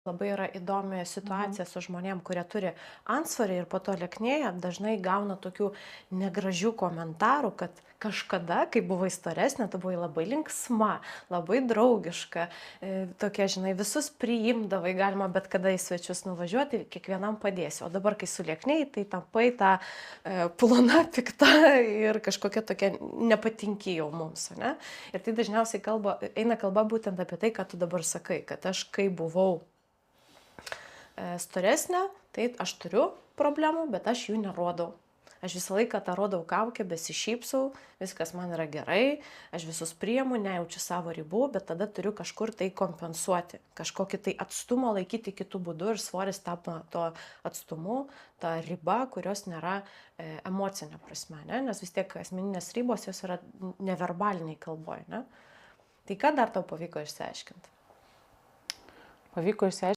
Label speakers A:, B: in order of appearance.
A: Labai yra įdomi situacija su žmonėm, kurie turi antsvorį ir po to lieknėja, dažnai gauna tokių negražių komentarų, kad kažkada, kai buvai storesnė, tu buvai labai linksma, labai draugiška, tokia, žinai, visus priimdavai, galima bet kada į svečius nuvažiuoti, kiekvienam padėsi. O dabar, kai sulieknėjai, tai tampai tą plona, pikta ir kažkokia tokia nepatinki jau mums, ne? Ir tai dažniausiai eina kalba būtent apie tai, ką tu dabar sakai, kad aš kai buvau storesnė, tai aš turiu problemų, bet aš jų nerodau. Aš visą laiką tą rodau kaukę, besišypsau, viskas man yra gerai, aš visus priimu, nejaučiu savo ribų, bet tada turiu kažkur tai kompensuoti, kažkokį tai atstumą laikyti kitų būdų ir svoris tapo to atstumu, ta riba, kurios nėra emocinė prasme, ne? Nes vis tiek asmeninės ribos jos yra neverbaliniai kalboj, ne? Tai ką dar tau pavyko išsiaiškinti?
B: Pavyko išsiaiškinti.